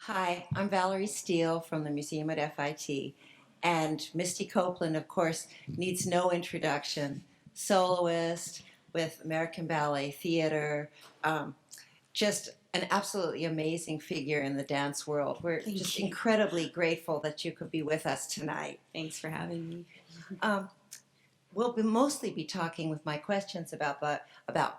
Hi, I'm Valerie Steele from the Museum at FIT, and Misty Copeland, of course, needs no introduction. Soloist with American Ballet Theatre, um, just an absolutely amazing figure in the dance world. We're Thank just you. incredibly grateful that you could be with us tonight. Thanks for having me. Um, we'll mostly be talking with my questions about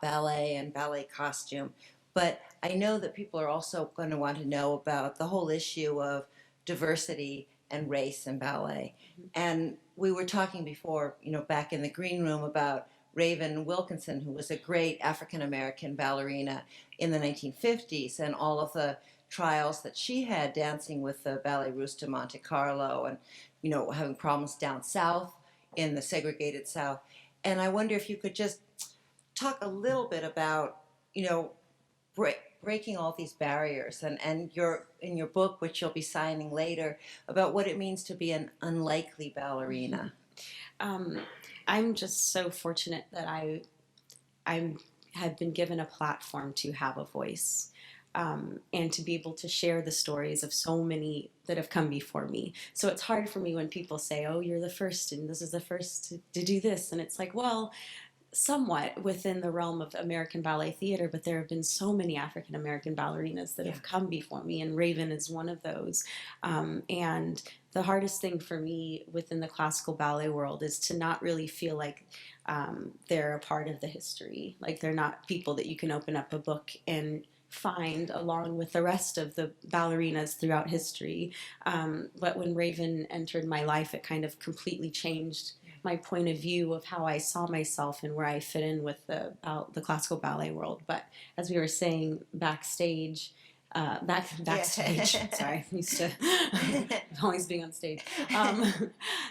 ballet and ballet costume, but I know that people are also going to want to know about the whole issue of diversity and race in ballet. And we were talking before, back in the green room about Raven Wilkinson, who was a great African American ballerina in the 1950s, and all of the trials that she had dancing with the Ballet Russe de Monte Carlo, and having problems down south in the segregated South. And I wonder if you could just talk a little bit about, you know, breaking all these barriers, and your in your book, which you'll be signing later, about what it means to be an unlikely ballerina. Um, I'm just so fortunate that I have been given a platform to have a voice. And to be able to share the stories of so many that have come before me. So it's hard for me when people say, "Oh, you're the first, and this is the first to do this," and it's like, well, somewhat within the realm of American Ballet Theatre, but there have been so many African American ballerinas that Yeah. have come before me, and Raven is one of those. And the hardest thing for me within the classical ballet world is to not really feel like they're a part of the history. Like they're not people that you can open up a book and find along with the rest of the ballerinas throughout history. But when Raven entered my life, it kind of completely changed my point of view of how I saw myself and where I fit in with the classical ballet world. But as we were saying backstage, backstage. Yeah. Sorry, I'm used to always being on stage.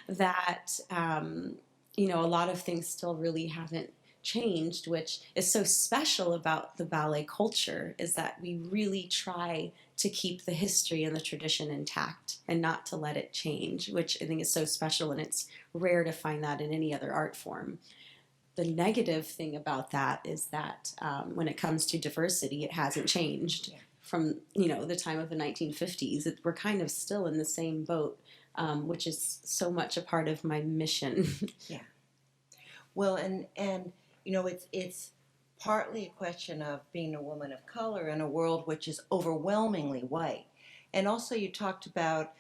That a lot of things still really haven't changed, which is so special about the ballet culture, is that we really try to keep the history and the tradition intact and not to let it change, which I think is so special, and it's rare to find that in any other art form. The negative thing about that is that when it comes to diversity, it hasn't changed. Yeah. From the time of the 1950s. We're kind of still in the same boat, which is so much a part of my mission. Yeah. Well, and it's partly a question of being a woman of color in a world which is overwhelmingly white. And also you've talked about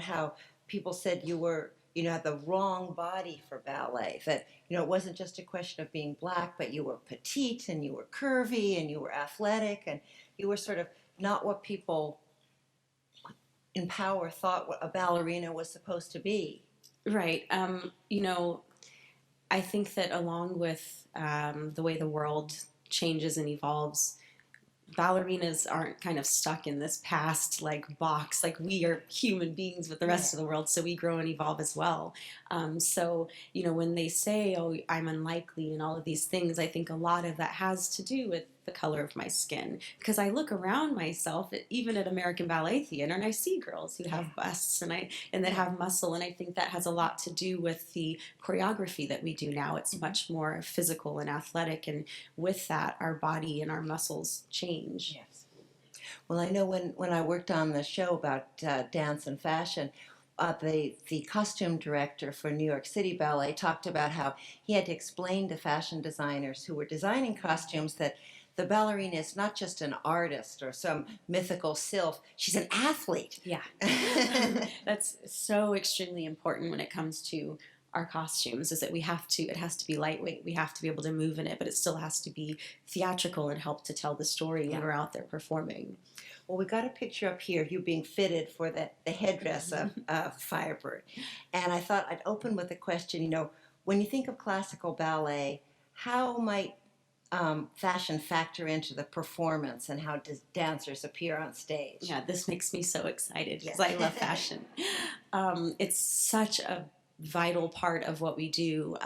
how people said you were, had the wrong body for ballet, that it wasn't just a question of being black, but you were petite and you were curvy and you were athletic, and you were sort of not what people in power thought what a ballerina was supposed to be. Right. I think that along with the way the world changes and evolves, ballerinas aren't kind of stuck in this past like box. Like we are human beings with the rest Yeah. of the world, so we grow and evolve as well. So when they say, "Oh, I'm unlikely," and all of these things, I think a lot of that has to do with the color of my skin, because I look around myself, even at American Ballet Theatre, and I see girls who have busts and that have muscle, and I think that has a lot to do with the choreography that we do now. It's much more physical and athletic, and with that, our body and our muscles change. Yes. Well, I know when I worked on the show about dance and fashion, the costume director for New York City Ballet talked about how he had to explain to fashion designers who were designing costumes that the ballerina is not just an artist or some mythical sylph; she's an athlete. Yeah. That's so extremely important when it comes to our costumes, is that it has to be lightweight, we have to be able to move in it, but it still has to be theatrical and help to tell the story when Yeah. we're out there performing. Well, we got a picture up here of you being fitted for the headdress of Firebird. And I thought I'd open with a question. When you think of classical ballet, how might fashion factor into the performance and how dancers appear on stage? Yeah, this makes me so excited because Yeah. I love fashion. It's such a vital part of what we do.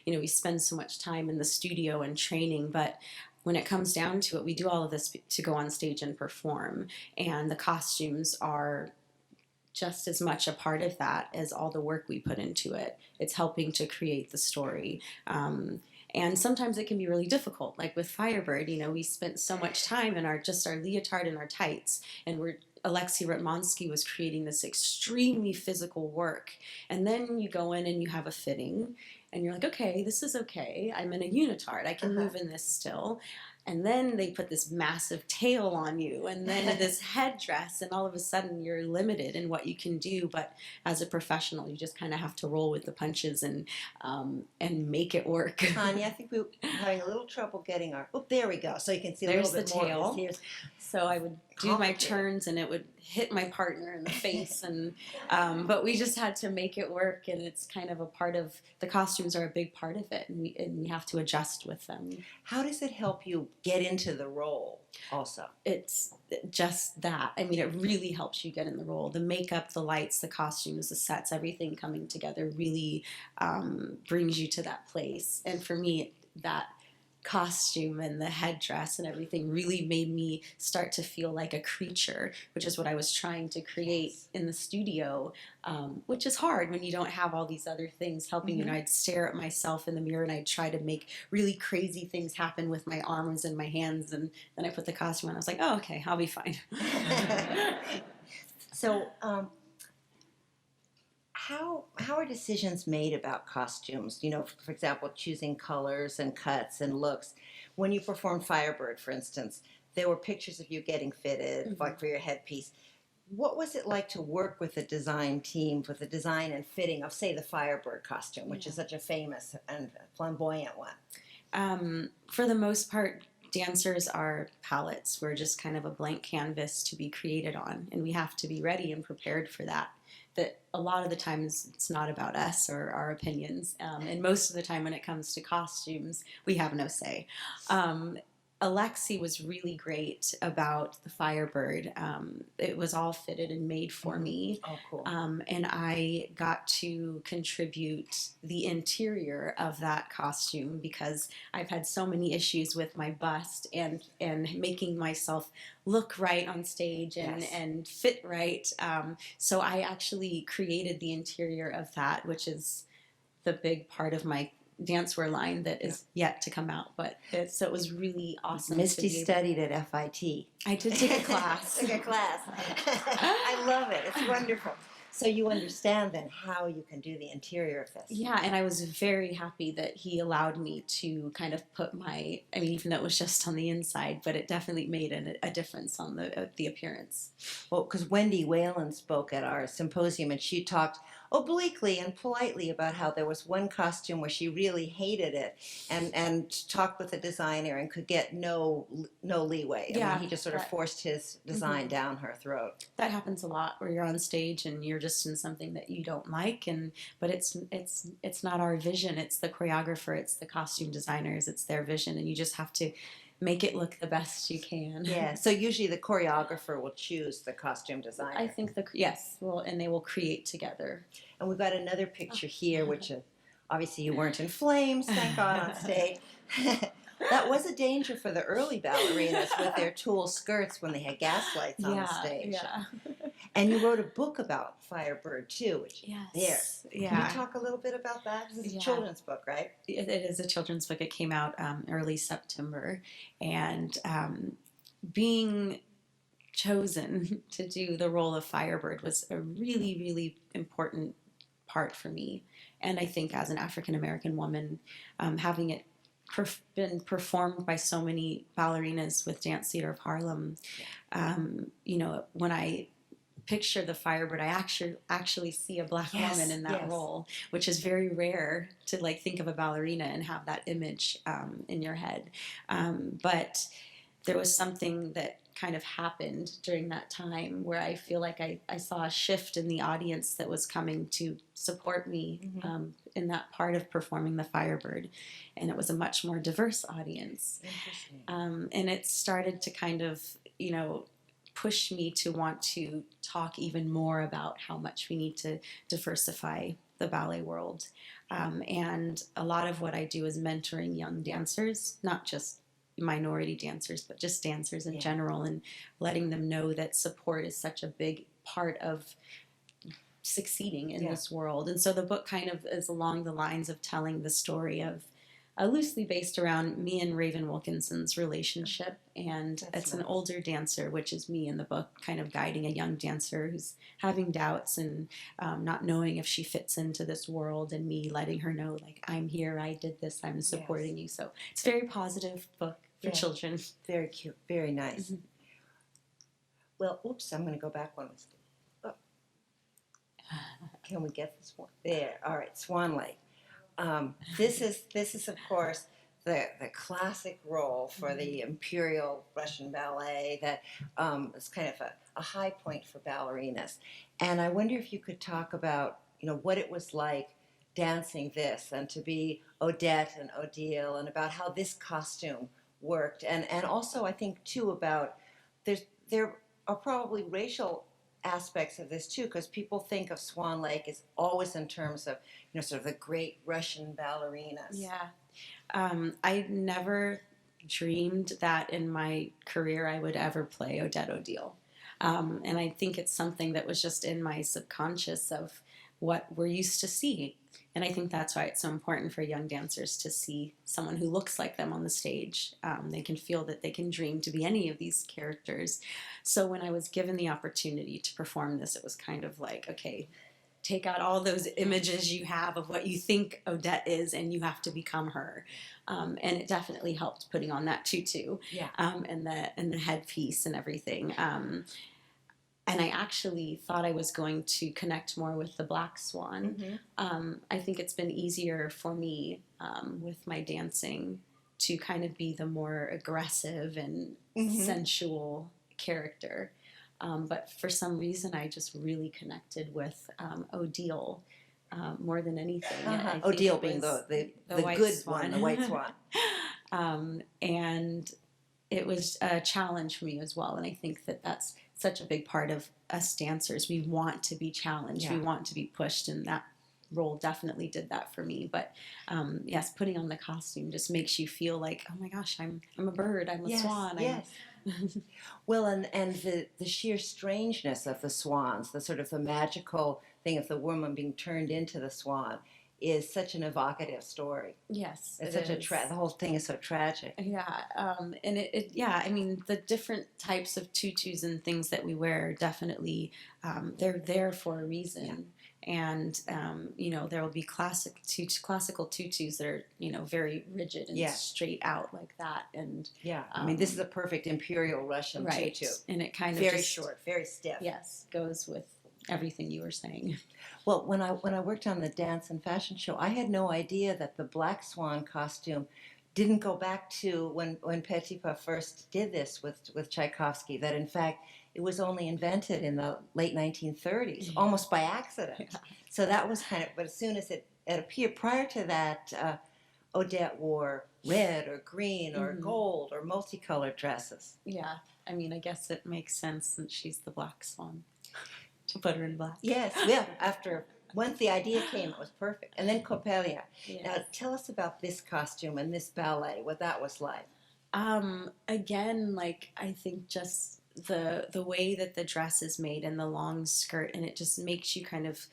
We spend so much time in the studio and training, but when it comes down to it, we do all of this to go on stage and perform, and the costumes are just as much a part of that as all the work we put into it. It's helping to create the story. And sometimes it can be really difficult. Like with Firebird, we spent so much time in our leotard and our tights, and we're Alexei Ratmansky was creating this extremely physical work. And then you go in and you have a fitting, and you're like, okay, this is okay. I'm in a unitard. I can move in this still. And then they put this massive tail on you, and then this headdress, and all of a sudden you're limited in what you can do. But as a professional, you just kind of have to roll with the punches and make it work. Tanya, I think we're having a little trouble getting our. Oh, there we go. So you can see a There's little bit more. tail. Here's So I would do my turns, and it would hit my partner in the face, and but we just had to make it work, and it's kind of a part of the costumes are a big part of it, and we have to adjust with them. How does it help you get into the role? Also, It's just that. I mean, it really helps you get in the role. The makeup, the lights, the costumes, the sets, everything coming together really brings you to that place. And for me, that costume and the headdress and everything really made me start to feel like a creature, which is what I was trying to create in the studio, which is hard when you don't have all these other things helping you. And I'd stare at myself in the mirror, and I'd try to make really crazy things happen with my arms and my hands, and then I put the costume on. I was like, oh, okay, I'll be fine. So, how are decisions made about costumes? You know, for example, choosing colors and cuts and looks. When you performed Firebird, for instance, there were pictures of you getting fitted, like for your headpiece. What was it like to work with the design team, with the design and fitting of, say, the Firebird costume, which is such a famous and flamboyant one? For the most part, dancers are palettes. We're just kind of a blank canvas to be created on, and we have to be ready and prepared for that. That a lot of the times it's not about us or our opinions, and most of the time when it comes to costumes, we have no say. Alexi was really great about the Firebird. It was all fitted and made for me. Oh, cool. And I got to contribute the interior of that costume because I've had so many issues with my bust and making myself look right on stage and fit right. So I actually created the interior of that, which is the big part of my dancewear line that is yet to come out, but so it was really awesome. Misty studied at FIT. I did take a class. Took a class. I love it. It's wonderful. So you understand then how you can do the interior of this. Yeah, and I was very happy that he allowed me to kind of put my, I mean, even though it was just on the inside, but it definitely made a difference on the appearance. Well, because Wendy Whalen spoke at our symposium, and she talked obliquely and politely about how there was one costume where she really hated it and talked with the designer and could get no leeway. I mean, he just sort of forced his design down her throat. That happens a lot where you're on stage and you're just in something that you don't like, but it's not our vision. It's the choreographer, it's the costume designers, it's their vision, and you just have to make it look the best you can. Yeah. So usually the choreographer will choose the costume designer. I think yes. Well, and they will create together. And we've got another picture here, which obviously you weren't in flames, thank God, on stage. That was a danger for the early ballerinas with their tulle skirts when they had gas lights on the stage. Yeah. And you wrote a book about Firebird too, which Yes. Can you talk a little bit about that? This is a children's book, right? It is a children's book. It came out early September, and being chosen to do the role of Firebird was a really, really important part for me. And I think as an African American woman, having it been performed by so many ballerinas with Dance Theater of Harlem, you know, when I picture the Firebird, I actually see a black woman in that role, which is very rare to like think of a ballerina and have that image in your head. But there was something that kind of happened during that time where I feel like I saw a shift in the audience that was coming to support me in that part of performing the Firebird, and it was a much more diverse audience. Interesting. And it started to kind of, you know, push me to want to talk even more about how much we need to diversify the ballet world. And a lot of what I do is mentoring young dancers, not just minority dancers, but just dancers in general, and letting them know that support is such a big part of succeeding in this world. And so the book kind of is along the lines of telling the story of loosely based around me and Raven Wilkinson's relationship. And That's it's an nice. older dancer, which is me in the book, kind of guiding a young dancer who's having doubts and not knowing if she fits into this world, and me letting her know, like, I'm here, I did this, I'm supporting you. So it's a very positive book for children. Very cute, very nice. Mm-hmm. Well, oops, I'm going to go back one. Oh. Can we get this one? There. All right, Swan Lake. This is of course the classic role for the Imperial Russian Ballet that is kind of a high point for ballerinas. And I wonder if you could talk about what it was like dancing this and to be Odette and Odile, and about how this costume worked, and also I think too about there are probably racial aspects of this too, because people think of Swan Lake as always in terms of sort of the great Russian ballerinas. Yeah. I never dreamed that in my career I would ever play Odette Odile. And I think it's something that was just in my subconscious of what we're used to seeing. And I think that's why it's so important for young dancers to see someone who looks like them on the stage. They can feel that they can dream to be any of these characters. So when I was given the opportunity to perform this, it was kind of like, okay, take out all those images you have of what you think Odette is, and you have to become her. And it definitely helped putting on that tutu, and the headpiece and everything. And I actually thought I was going to connect more with the Black Swan. Mm-hmm. I think it's been easier for me with my dancing to kind of be the more aggressive and sensual character. But for some reason, I just really connected with Odile more than anything. Odile being the good swan. one, the white swan. And it was a challenge for me as well. And I think that that's such a big part of us dancers. We want to be challenged. We want to be pushed. And that role definitely did that for me. But yes, putting on the costume just makes you feel like, oh my gosh, I'm a bird. I'm a swan. Yes. Well, and the sheer strangeness of the swans, the sort of the magical thing of the woman being turned into the swan, is such an evocative story. Yes, it's such the whole thing is so tragic. Yeah, and I mean, the different types of tutus and things that we wear definitely they're there for a reason. Yeah. And there will be classical tutus that are very rigid and straight out like that. And I mean, this is a perfect Imperial Russian tutu, and it kind of very short, very stiff. Yes, goes with everything you were saying. Well, when I worked on the dance and fashion show, I had no idea that the Black Swan costume didn't go back to when Petipa first did this with Tchaikovsky, that in fact it was only invented in the late 1930s, almost by accident. Yeah. So that was but as soon as it appeared, prior to that, Odette wore red or green or gold or multicolored dresses. Yeah, I mean, I guess it makes sense since she's the Black Swan. To put her in black. Yes, once the idea came, it was perfect. And then Copelia. Yes. Now, tell us about this costume and this ballet, what that was like. Again, I think just the way that the dress is made and the long skirt, and it just makes you kind of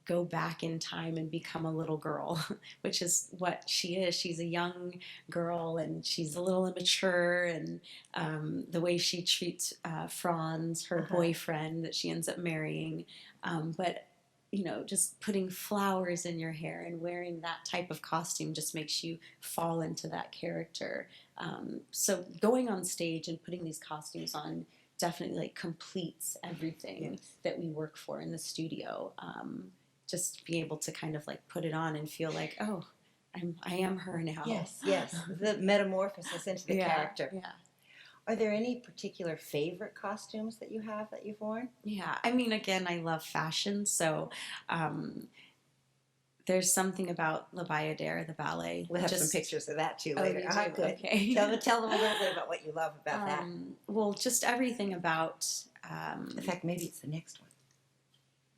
go back in time and become a little girl, which is what she is. She's a young girl, and she's a little immature, and the way she treats Franz, her boyfriend that she ends up marrying, but just putting flowers in your hair and wearing that type of costume just makes you fall into that character. So going on stage and putting these costumes on definitely completes everything that we work for in the studio. Just be able to kind of put it on and feel like, oh, I am her now. Yes, the metamorphosis into the character. Yeah. Are there any particular favorite costumes that you have that you've worn? Yeah, I mean, again, I love fashion, so there's something about La Bayadère, the ballet. We'll have some pictures of that too later. Good. Okay. Tell them a little bit about what you love about that. Well, just everything about... in fact, maybe it's the next one.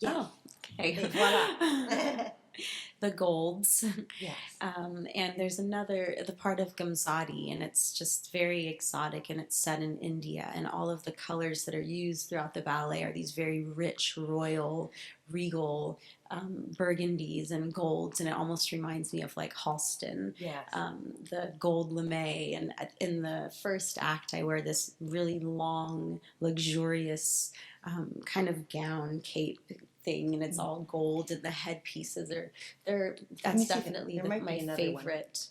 Yeah. Oh, okay. Voila. the golds. Yes. And there's the part of Gamzati, and it's just very exotic, and it's set in India, and all of the colors that are used throughout the ballet are these very rich, royal, regal burgundies and golds, and it almost reminds me of like Halston. Yes. The gold Lamay, and in the first act I wear this really long, luxurious kind of gown cape thing, and it's all gold, and the headpieces that's definitely my favorite.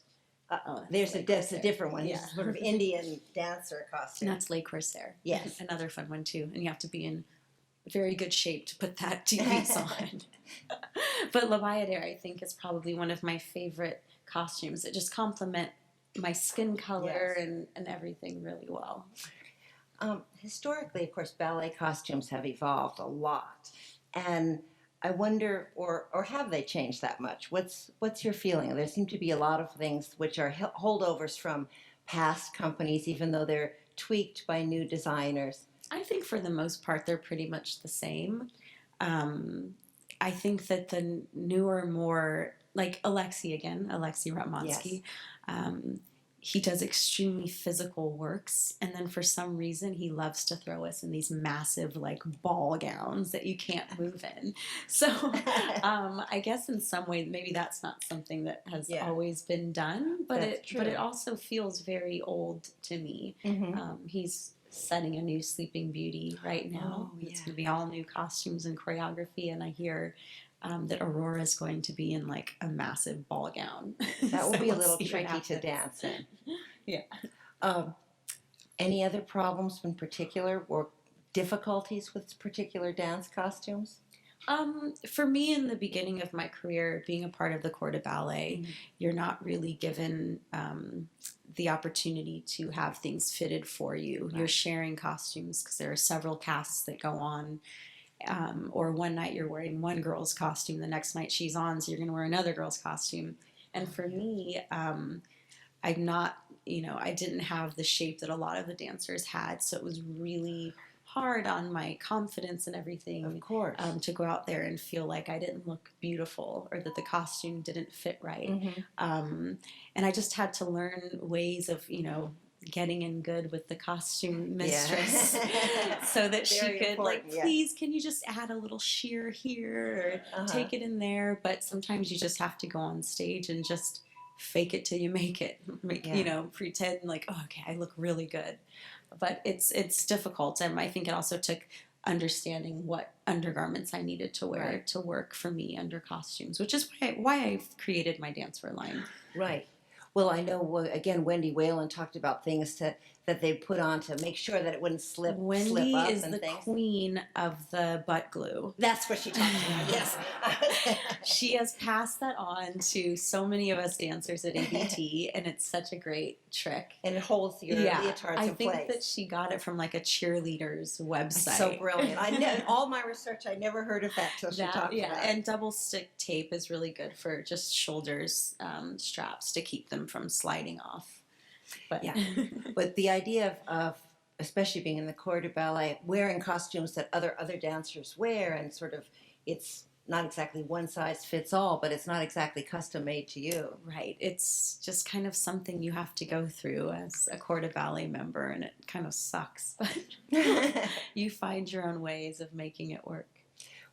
That's a different one. Yeah. It's sort of Indian dancer costume. And that's Le Corsaire. Yes. Another fun one too, and you have to be in very good shape to put that piece on. But La Bayadere, I think, is probably one of my favorite costumes. It just complement my skin color and everything really well. Historically, of course, ballet costumes have evolved a lot, and I wonder, or have they changed that much? What's your feeling? There seem to be a lot of things which are holdovers from past companies, even though they're tweaked by new designers. I think for the most part they're pretty much the same. I think that the newer, more like Alexei Ratmansky, he does extremely physical works, and then for some reason he loves to throw us in these massive like ball gowns that you can't move in. So I guess in some way maybe that's not something that has always been done, but it also feels very old to me. He's setting a new Sleeping Beauty right now. It's going to be all new costumes and choreography, and I hear that Aurora is going to be in like a massive ball gown. That will be a little tricky to dance in. Yeah. Any other problems in particular, or difficulties with particular dance costumes? For me, in the beginning of my career, being a part of the corps de ballet, you're not really given the opportunity to have things fitted for you. Right. You're sharing costumes because there are several casts that go on. Or one night you're wearing one girl's costume, the next night she's on, so you're going to wear another girl's costume. And for me, I'm not, I didn't have the shape that a lot of the dancers had, so it was really hard on my confidence and everything. Of course. To go out there and feel like I didn't look beautiful or that the costume didn't fit right. And I just had to learn ways of, getting in good with the costume mistress so that she could please can you just add a little sheer here or take it in there. But sometimes you just have to go on stage and just fake it till you make it, pretend like, oh, okay, I look really good. But it's difficult, and I think it also took understanding what undergarments I needed to wear to work for me under costumes, which is why I've created my dancewear line. Right. Well, I know, again, Wendy Whalen talked about things that they'd put on to make sure that it wouldn't slip up. Wendy is the queen of the butt glue. That's what she talked about, yes. She has passed that on to so many of us dancers at ABT, and it's such a great trick. And it holds your leotards in place. I think that she got it from like a cheerleader's website. That's so brilliant. I know, in all my research, I never heard of that till she talked about it. And double stick tape is really good for just shoulders, straps to keep them from sliding off. But but the idea of especially being in the corps de ballet, wearing costumes that other dancers wear, and sort of it's not exactly one size fits all, but it's not exactly custom made to you. Right. It's just kind of something you have to go through as a corps de ballet member, and it kind of sucks. But you find your own ways of making it work.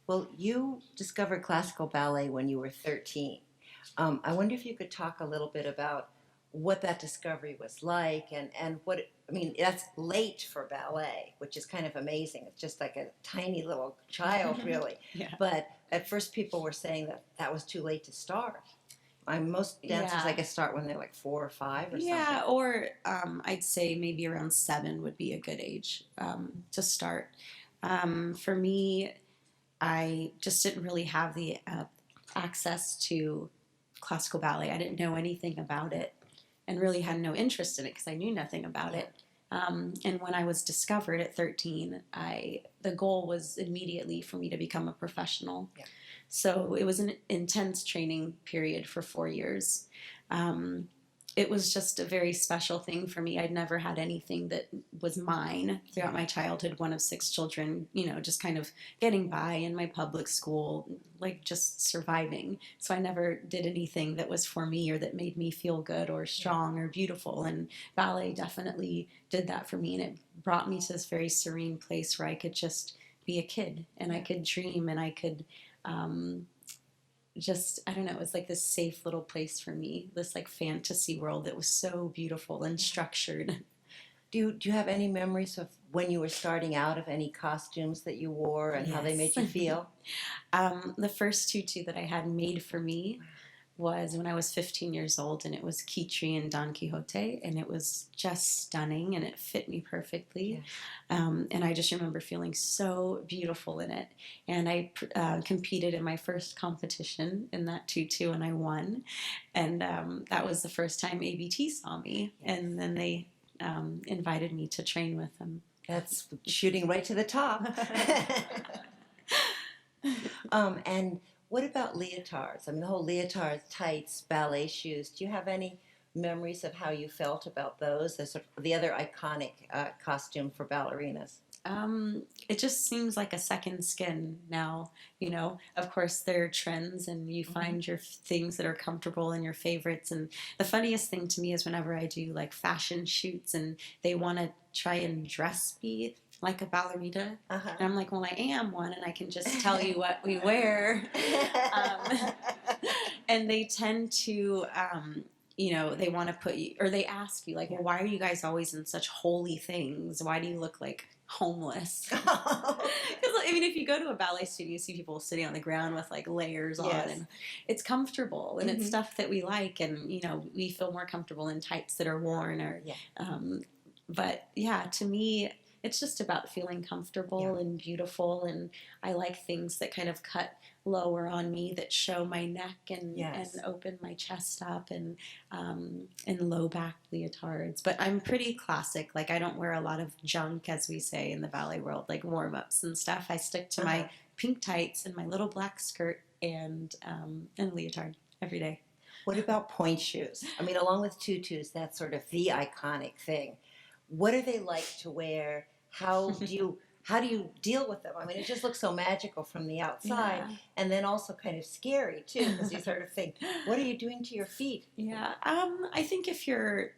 Well, you discovered classical ballet when you were 13. I wonder if you could talk a little bit about what that discovery was like, and that's late for ballet, which is kind of amazing. It's just like a tiny little child, really. But at first people were saying that was too late to start. Most dancers, I guess, start when they're like 4 or 5 or something. Yeah, or I'd say maybe around 7 would be a good age to start. For me, I just didn't really have the access to classical ballet. I didn't know anything about it, and really had no interest in it because I knew nothing about it. And when I was discovered at 13, the goal was immediately for me to become a professional. Yeah. So it was an intense training period for 4 years. it was just a very special thing for me. I'd never had anything that was mine throughout my childhood, one of 6 children, just kind of getting by in my public school, like just surviving. So I never did anything that was for me or that made me feel good or strong or beautiful. And ballet definitely did that for me. And it brought me to this very serene place where I could just be a kid and I could dream and I could, I don't know, it was like this safe little place for me, this like fantasy world that was so beautiful and structured. Do you have any memories of when you were starting out, of any costumes that you wore and how they made you feel? The first tutu that I had made for me was when I was 15 years old, and it was Kitri and Don Quixote, and it was just stunning, and it fit me perfectly. And I just remember feeling so beautiful in it. And I competed in my first competition in that tutu, and I won. And that was the first time ABT saw me, and then they invited me to train with them. That's shooting right to the top. And what about leotards? I mean, the whole leotards, tights, ballet shoes. Do you have any memories of how you felt about those as the other iconic costume for ballerinas? It just seems like a second skin now. Of course there are trends and you find your things that are comfortable and your favorites. And the funniest thing to me is whenever I do like fashion shoots and they want to try and dress me like a ballerina. And I'm like, well, I am one, and I can just tell you what we wear. And they tend to, they want to put you, or they ask you, like, well, why are you guys always in such holy things? Why do you look like homeless? Because, I mean, if you go to a ballet studio, you see people sitting on the ground with, like, layers on, and it's comfortable, and it's stuff that we like, and, we feel more comfortable in tights that are worn, or, but, yeah, to me, it's just about feeling comfortable and beautiful, and I like things that kind of cut lower on me, that show my neck and open my chest up, and low back leotards. But I'm pretty classic. Like, I don't wear a lot of junk, as we say in the ballet world, like warm-ups and stuff. I stick to my pink tights and my little black skirt and leotard every day. What about pointe shoes? I mean, along with tutus, that's sort of the iconic thing. What are they like to wear? How do you deal with them? I mean, it just looks so magical from the outside, and then also kind of scary too, because you sort of think, what are you doing to your feet? Yeah, I think if you're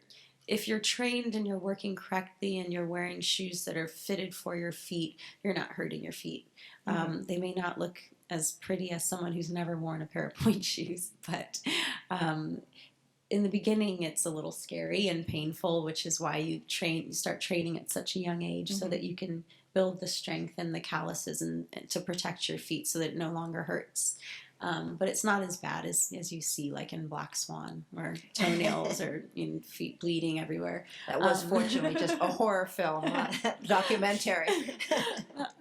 trained and you're working correctly and you're wearing shoes that are fitted for your feet, you're not hurting your feet. They may not look as pretty as someone who's never worn a pair of pointe shoes, but in the beginning, it's a little scary and painful, which is why you start training at such a young age, so that you can build the strength and the calluses and to protect your feet so that it no longer hurts. But it's not as bad as you see, like in Black Swan, or toenails or feet bleeding everywhere. That was fortunately just a horror film, not a documentary.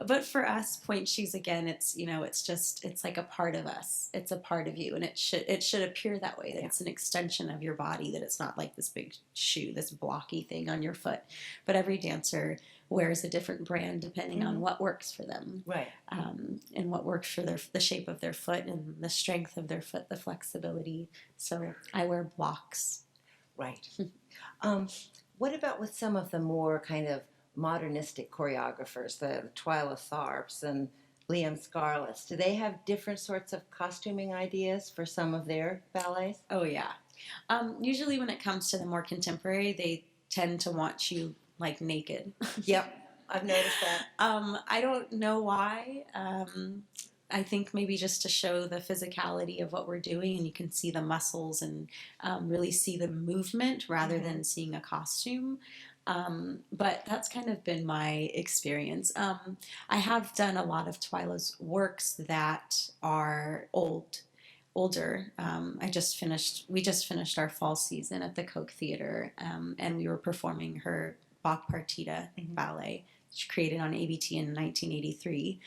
But for us, pointe shoes, again, it's it's like a part of us. It's a part of you, and it should appear that way. That it's an extension of your body. That it's not like this big shoe, this blocky thing on your foot. But every dancer wears a different brand depending on what works for them, right? And what works for the shape of their foot and the strength of their foot, the flexibility. So I wear blocks. Right. What about with some of the more kind of modernistic choreographers, the Twyla Tharps and Liam Scarlett's? Do they have different sorts of costuming ideas for some of their ballets? Oh yeah. Usually when it comes to the more contemporary, they tend to want you like naked. Yep, I've noticed that. I don't know why. I think maybe just to show the physicality of what we're doing, and you can see the muscles and really see the movement rather than seeing a costume. But that's kind of been my experience. I have done a lot of Twyla's works that are older. We just finished our fall season at the Koch Theater, and we were performing her Bach Partita ballet, which created on ABT in 1983.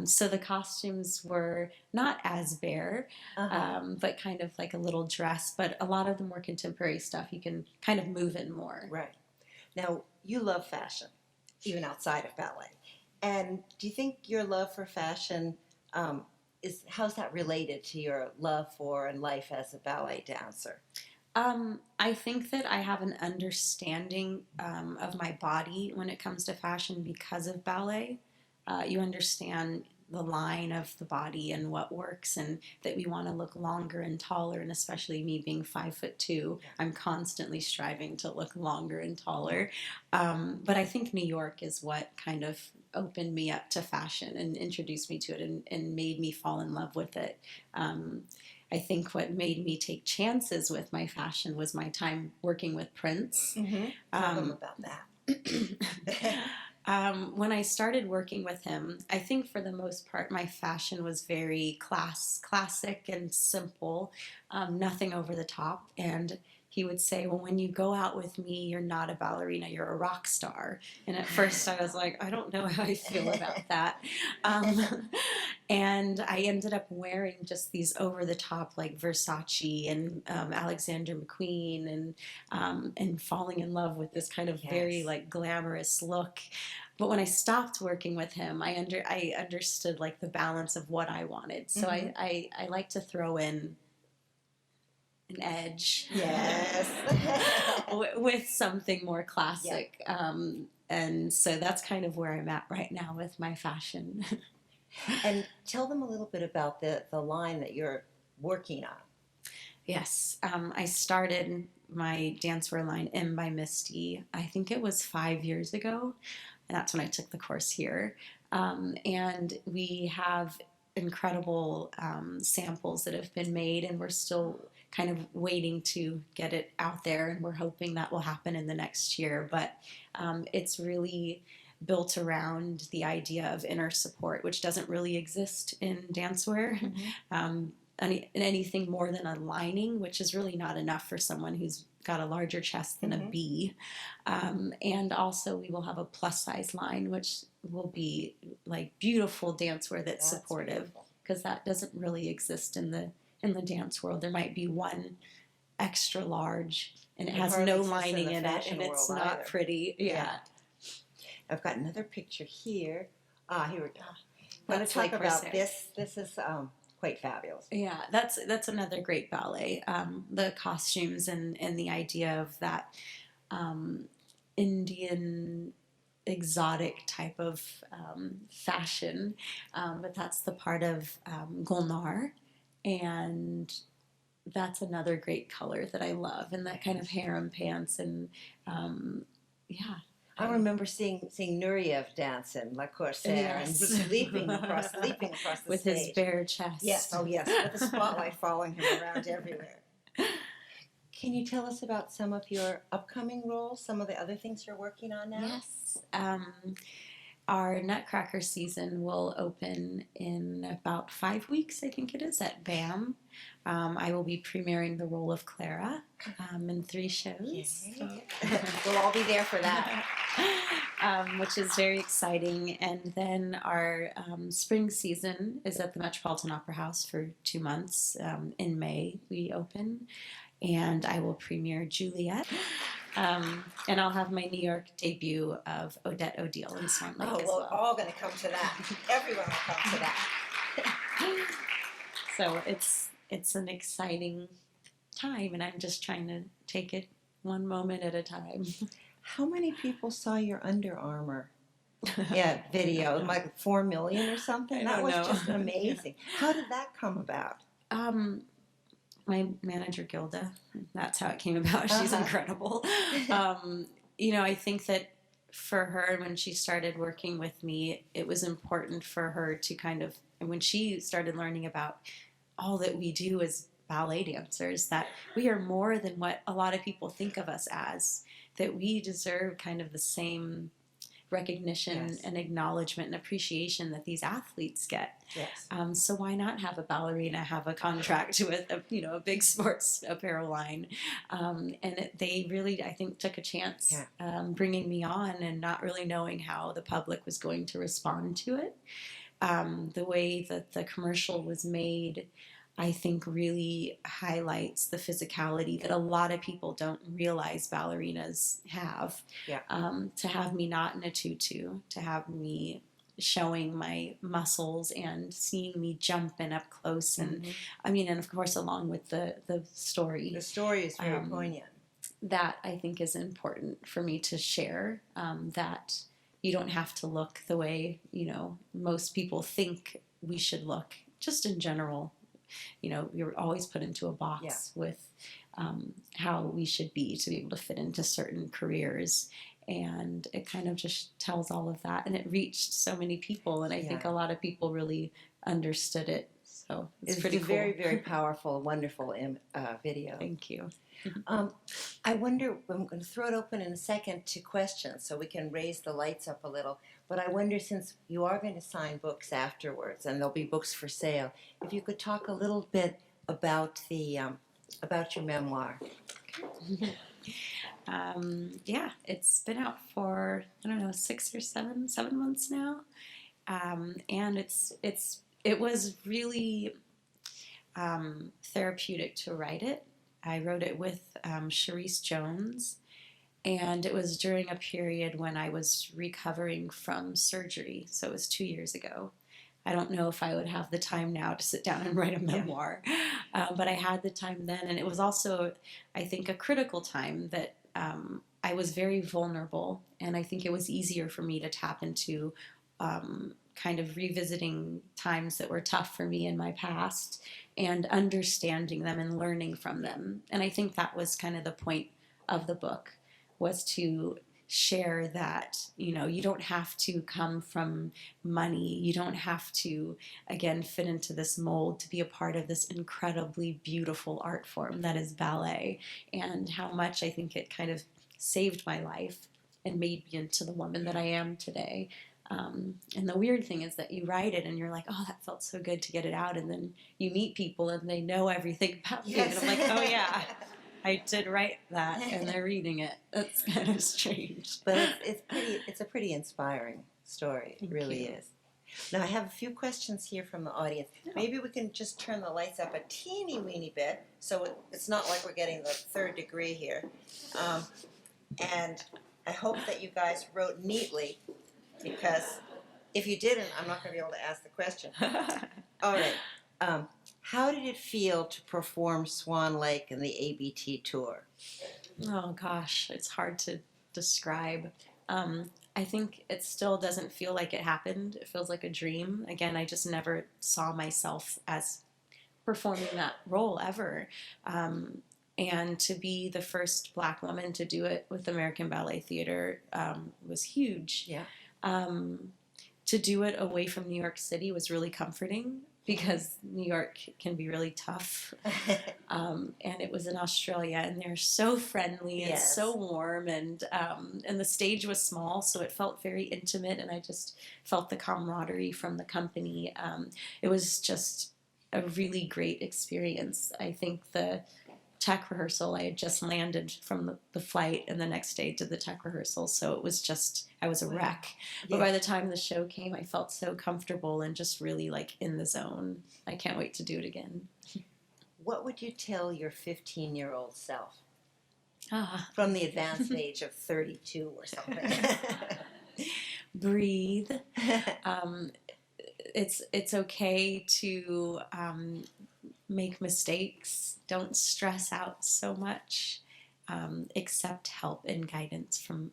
So the costumes were not as bare, but kind of like a little dress. But a lot of the more contemporary stuff, you can kind of move in more. Right. Now, you love fashion, even outside of ballet. And do you think your love for fashion how's that related to your love for and life as a ballet dancer? I think that I have an understanding of my body when it comes to fashion because of ballet. You understand the line of the body and what works, and that we want to look longer and taller. And especially me being 5'2", I'm constantly striving to look longer and taller. But I think New York is what kind of opened me up to fashion and introduced me to it, and made me fall in love with it. I think what made me take chances with my fashion was my time working with Prince. Mm-hmm. Tell them about that. When I started working with him, I think for the most part my fashion was very classic and simple, nothing over the top. And he would say, well, when you go out with me, you're not a ballerina, you're a rock star. And at first I was like, I don't know how I feel about that. And I ended up wearing just these over the top, like Versace and Alexander McQueen, and falling in love with this kind of very like glamorous look. But when I stopped working with him, I understood like the balance of what I wanted. So I like to throw in an edge, Yes, with something more classic. And so that's kind of where I'm at right now with my fashion. And tell them a little bit about the line that you're working on. Yes, I started my dancewear line M by Misty. I think it was 5 years ago, and that's when I took the course here. And we have incredible samples that have been made, and we're still kind of waiting to get it out there, and we're hoping that will happen in the next year. But it's really built around the idea of inner support, which doesn't really exist in dancewear. Anything more than a lining, which is really not enough for someone who's got a larger chest than a B. And also we will have a plus size line, which will be like beautiful dancewear that's supportive, because that doesn't really exist in the dance world. There might be one extra large, and it has no lining in it, and it's not pretty. Yeah. I've got another picture here. Here we go. Let's talk about this. This is quite fabulous. Yeah, that's another great ballet. The costumes and the idea of that Indian exotic type of fashion, but that's the part of Gulnar, and that's another great color that I love, and that kind of harem pants, and yeah. I remember seeing Nureyev dance in La Corsaire, and leaping across the with stage. his bare chest. Yes, oh yes, with the spotlight following him around everywhere. Can you tell us about some of your upcoming roles, some of the other things you're working on now? Yes. Our Nutcracker season will open in about 5 weeks, I think it is, at BAM. I will be premiering the role of Clara in 3 shows. We'll all be there for that. Which is very exciting. And then our spring season is at the Metropolitan Opera House for 2 months. In May, we open. And I will premiere Juliet. And I'll have my New York debut of Odette Odile in Swan Lake as well. We're all going to come to that. Everyone will come to that. So it's an exciting time, and I'm just trying to take it one moment at a time. How many people saw your Under Armour video? Like 4 million or something? That was just amazing. How did that come about? My manager, Gilda, that's how it came about. She's incredible. I think that for her, when she started working with me, it was important for her to kind of, and when she started learning about all that we do as ballet dancers, that we are more than what a lot of people think of us as, that we deserve kind of the same recognition and acknowledgement and appreciation that these athletes get. Yes. So why not have a ballerina have a contract with a big sports apparel line? They really, I think, took a chance bringing me on, and not really knowing how the public was going to respond to it. The way that the commercial was made, I think, really highlights the physicality that a lot of people don't realize ballerinas have. To have me not in a tutu, to have me showing my muscles and seeing me jump in up close. And I mean, and of course, along with the story. The story is very poignant. That I think is important for me to share, that you don't have to look the way, most people think we should look, just in general. You're always put into a box with how we should be to be able to fit into certain careers. And it kind of just tells all of that. And it reached so many people. And I think a lot of people really understood it. So it's pretty cool. Very, very powerful, wonderful video. Thank you. I wonder, I'm going to throw it open in a second to questions so we can raise the lights up a little. But I wonder, since you are going to sign books afterwards and there'll be books for sale, if you could talk a little bit about about your memoir. Yeah, it's been out for, I don't know, 6 or 7 months now. And it was really therapeutic to write it. I wrote it with Charisse Jones, and it was during a period when I was recovering from surgery, so it was 2 years ago. I don't know if I would have the time now to sit down and write a memoir, but I had the time then, and it was also, I think, a critical time that I was very vulnerable, and I think it was easier for me to tap into kind of revisiting times that were tough for me in my past and understanding them and learning from them. And I think that was kind of the point of the book, was to share that, you don't have to come from money. You don't have to, again, fit into this mold to be a part of this incredibly beautiful art form that is ballet, and how much I think it kind of saved my life and made me into the woman that I am today. And the weird thing is that you write it and you're like, oh, that felt so good to get it out. And then you meet people and they know everything about you. And I'm like, oh yeah, I did write that, and they're reading it. That's kind of strange. But it's a pretty inspiring story. It really is. Now I have a few questions here from the audience. Maybe we can just turn the lights up a teeny weeny bit so it's not like we're getting the third degree here. And I hope that you guys wrote neatly, because if you didn't, I'm not going to be able to ask the question. All right. How did it feel to perform Swan Lake in the ABT tour? Oh gosh, it's hard to describe. I think it still doesn't feel like it happened. It feels like a dream. Again, I just never saw myself as performing that role ever. And to be the first Black woman to do it with American Ballet Theatre was huge. Yeah. To do it away from New York City was really comforting, because New York can be really tough. And it was in Australia, and they're so friendly and so warm, and the stage was small, so it felt very intimate, and I just felt the camaraderie from the company. It was just a really great experience. I think the tech rehearsal, I had just landed from the flight, and the next day did the tech rehearsal, so it was just, I was a wreck. But by the time the show came, I felt so comfortable and just really like in the zone. I can't wait to do it again. What would you tell your 15-year-old self from the advanced age of 32 or something? Breathe. It's okay to make mistakes. Don't stress out so much. Accept help and guidance from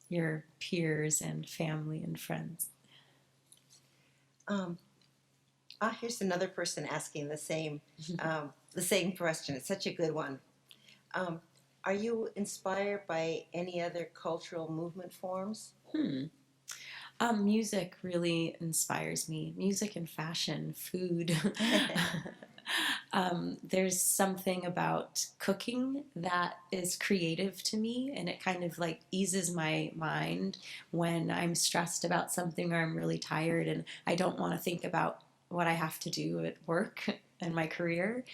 your peers and family and friends. Here's another person asking the same question. It's such a good one. Are you inspired by any other cultural movement forms? Music really inspires me. Music and fashion, food. There's something about cooking that is creative to me, and it kind of like eases my mind when I'm stressed about something or I'm really tired and I don't want to think about what I have to do at work and my career.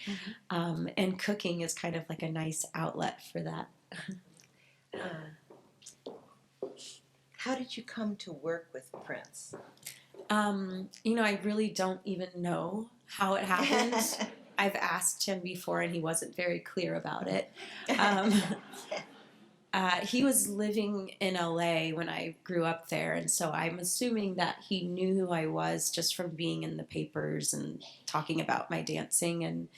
And cooking is kind of like a nice outlet for that. How did you come to work with Prince? I really don't even know how it happened. I've asked him before, and he wasn't very clear about it. He was living in LA when I grew up there, and so I'm assuming that he knew who I was just from being in the papers and talking about my dancing. And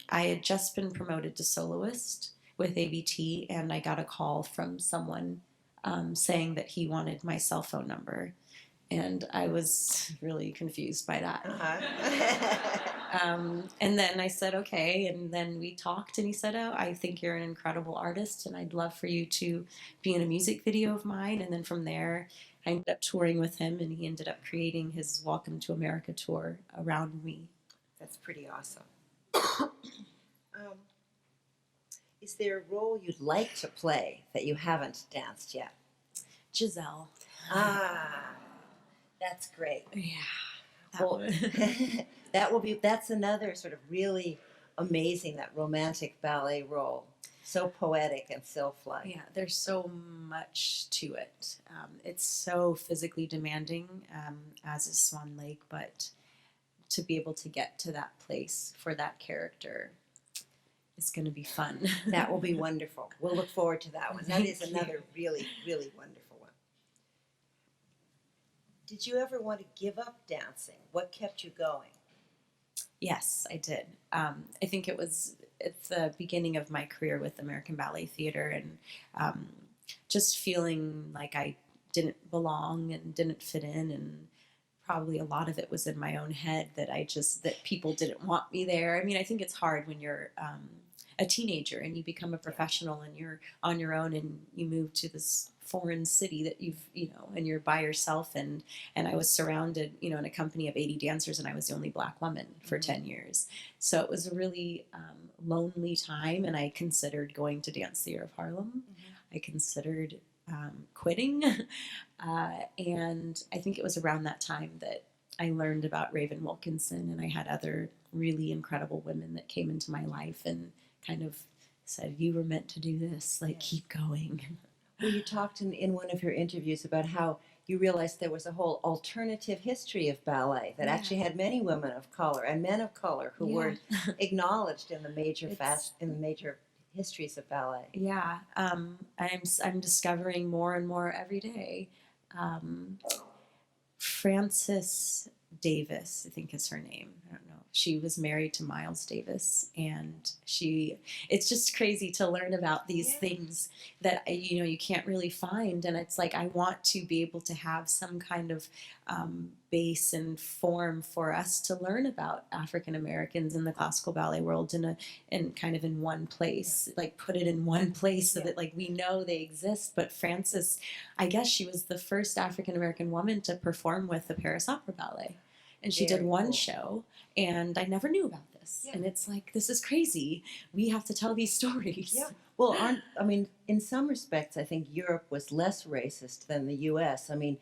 I had just been promoted to soloist with ABT, and I got a call from someone saying that he wanted my cell phone number. And I was really confused by that. And then I said, okay. And then we talked, and he said, oh, I think you're an incredible artist, and I'd love for you to be in a music video of mine. And then from there, I ended up touring with him, and he ended up creating his Welcome to America tour around me. That's pretty awesome. Is there a role you'd like to play that you haven't danced yet? Giselle. That's great. Yeah. Well, that's another sort of really amazing, that romantic ballet role. So poetic and sylph-like. Yeah, there's so much to it. It's so physically demanding, as is Swan Lake, but to be able to get to that place for that character is going to be fun. That will be wonderful. We'll look forward to that one. That is another really, really wonderful one. Did you ever want to give up dancing? What kept you going? Yes, I did. I think it's the beginning of my career with American Ballet Theatre, and just feeling like I didn't belong and didn't fit in, and probably a lot of it was in my own head that that people didn't want me there. I mean, I think it's hard when you're a teenager and you become a professional and you're on your own and you move to this foreign city that and you're by yourself, and I was surrounded, in a company of 80 dancers, and I was the only Black woman for 10 years. So it was a really lonely time, and I considered going to Dance Theater of Harlem. I considered quitting, and I think it was around that time that I learned about Raven Wilkinson, and I had other really incredible women that came into my life and kind of said, you were meant to do this, keep going. Well, you talked in one of your interviews about how you realized there was a whole alternative history of ballet that actually had many women of color and men of color who weren't acknowledged in the major histories of ballet. Yeah, I'm discovering more and more every day. Frances Davis, I think is her name. I don't know. She was married to Miles Davis, and it's just crazy to learn about these things that, you can't really find. And it's like, I want to be able to have some kind of base and form for us to learn about African Americans in the classical ballet world in kind of in one place, put it in one place so that we know they exist. But Frances, I guess she was the first African American woman to perform with the Paris Opera Ballet. And she did one show, and I never knew about this. And it's like, this is crazy. We have to tell these stories. Yeah. Well, in some respects, I think Europe was less racist than the U.S. I mean,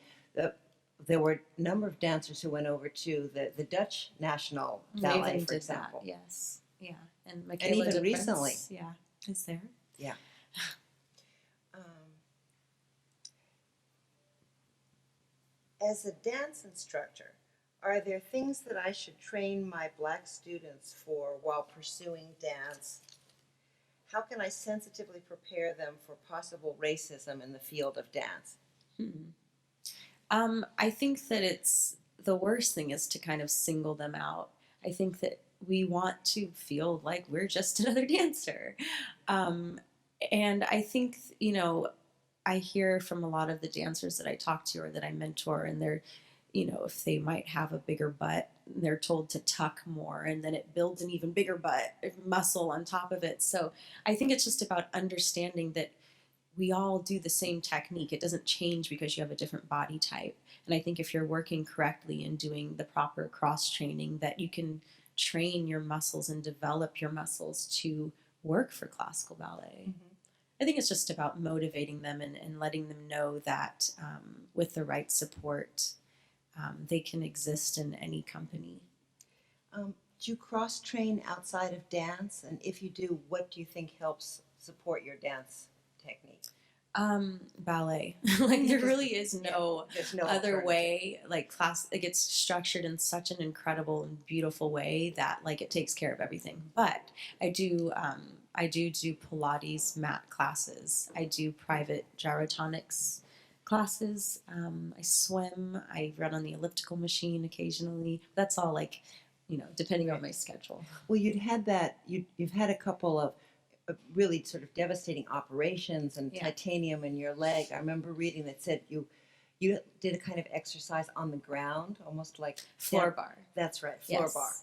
there were a number of dancers who went over to the Dutch National Ballet, for example. That, yes. Yeah. And even recently. Yeah. Is there? Yeah. As a dance instructor, are there things that I should train my Black students for while pursuing dance? How can I sensitively prepare them for possible racism in the field of dance? I think that the worst thing is to kind of single them out. I think that we want to feel like we're just another dancer. And I think, I hear from a lot of the dancers that I talk to or that I mentor, and they're, if they might have a bigger butt, they're told to tuck more, and then it builds an even bigger butt muscle on top of it. So I think it's just about understanding that we all do the same technique. It doesn't change because you have a different body type. And I think if you're working correctly and doing the proper cross training, that you can train your muscles and develop your muscles to work for classical ballet. I think it's just about motivating them and letting them know that with the right support, they can exist in any company. Do you cross-train outside of dance? And if you do, what do you think helps support your dance technique? Ballet. Like there really is no There's no other alternative. way. Like class, it gets structured in such an incredible and beautiful way that like it takes care of everything. But I do do Pilates mat classes. I do private gyrotonics classes. I swim. I run on the elliptical machine occasionally. That's all like, depending on my schedule. Well, you've had a couple of really sort of devastating operations and Yeah. titanium in your leg. I remember reading that said you did a kind of exercise on the ground, almost like Floor bar. That's right, floor Yes. bar.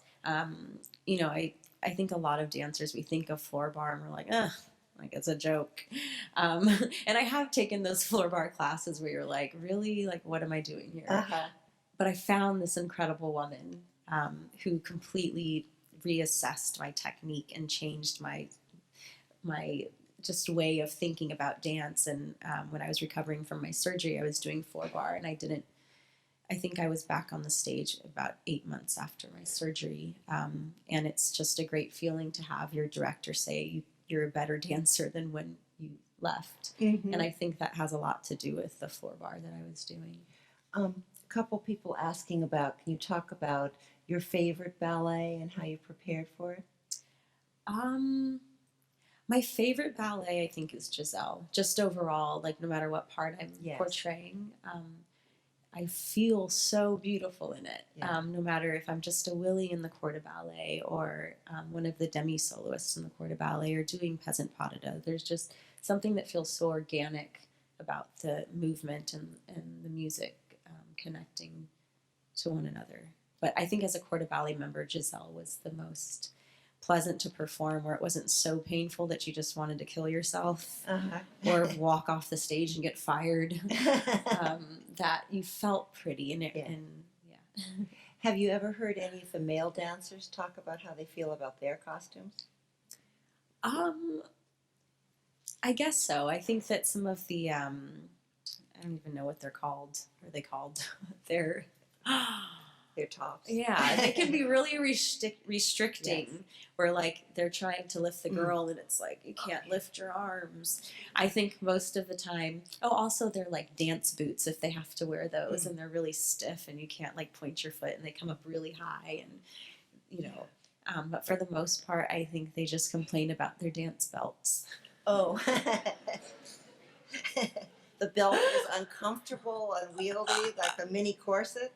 I think a lot of dancers, we think of floor bar and we're like, ugh, like it's a joke. And I have taken those floor bar classes where you're like, really, like, what am I doing here? Uh-huh. But I found this incredible woman who completely reassessed my technique and changed my just way of thinking about dance. And when I was recovering from my surgery, I was doing floor bar, and I think I was back on the stage about 8 months after my surgery. And it's just a great feeling to have your director say you're a better dancer than when you left. Mm-hmm. And I think that has a lot to do with the floor bar that I was doing. A couple people asking about, can you talk about your favorite ballet and how you prepared for it? My favorite ballet, I think, is Giselle. Just overall, like no matter what part I'm Yes. portraying, I feel so beautiful in it. Yeah. No matter if I'm just a Willie in the corps de ballet or one of the demi-soloists in the corps de ballet or doing peasant pas de deux. There's just something that feels so organic about the movement and the music connecting to one another. But I think as a corps de ballet member, Giselle was the most pleasant to perform, where it wasn't so painful that you just wanted to kill yourself or walk off the stage and get fired. That you felt pretty in it. Yeah. And yeah. Have you ever heard any of the male dancers talk about how they feel about their costumes? I guess so. I think that some of the I don't even know what they're called. What are they called? They're Their tops. yeah, they can be really restricting. Yes. Where like they're trying to lift the girl and it's like you can't lift your arms. I think most of the time. Oh, also they're like dance boots if they have to wear those, and they're really stiff and you can't like point your foot and they come up really high and But for the most part, I think they just complain about their dance belts. Oh. The belt is uncomfortable, unwieldy, like a mini corset.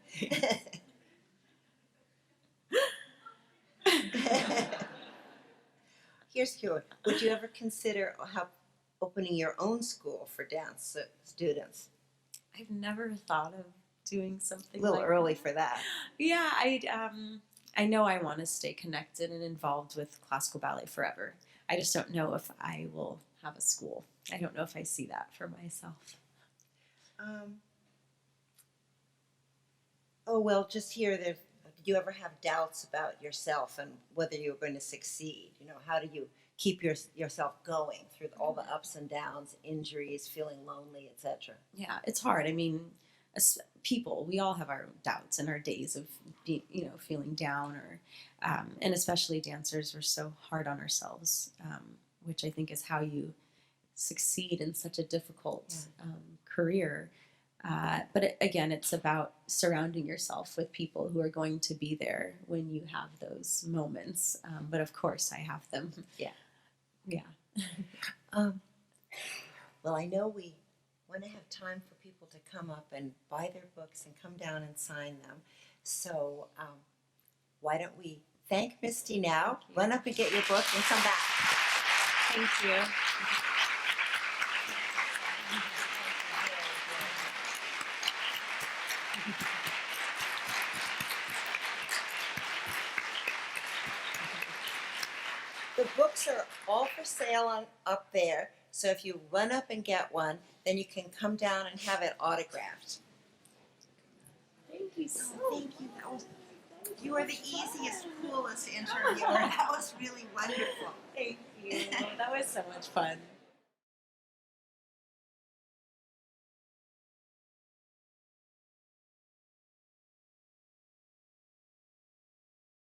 Here's cute. Would you ever consider opening your own school for dance students? I've never thought of doing something A little like early for that. Yeah, I know I want to stay connected and involved with classical ballet forever. I just don't know if I will have a school. I don't know if I see that for myself. Just here, do you ever have doubts about yourself and whether you're going to succeed? How do you keep yourself going through all the ups and downs, injuries, feeling lonely, etc.? Yeah, it's hard. I mean, as people, we all have our doubts and our days of being, feeling down, or and especially dancers, we're so hard on ourselves, which I think is how you succeed in such a difficult career. But again, it's about surrounding yourself with people who are going to be there when you have those moments. But of course, I have them. Yeah. Yeah. Well, I know we want to have time for people to come up and buy their books and come down and sign them. So why don't we thank Misty now? Run up and get your book and come back. Thank you. The books are all for sale up there. So if you run up and get one, then you can come down and have it autographed. Thank you so Thank you. You are the easiest, coolest interviewer. That was really wonderful. Thank you. That was so much fun.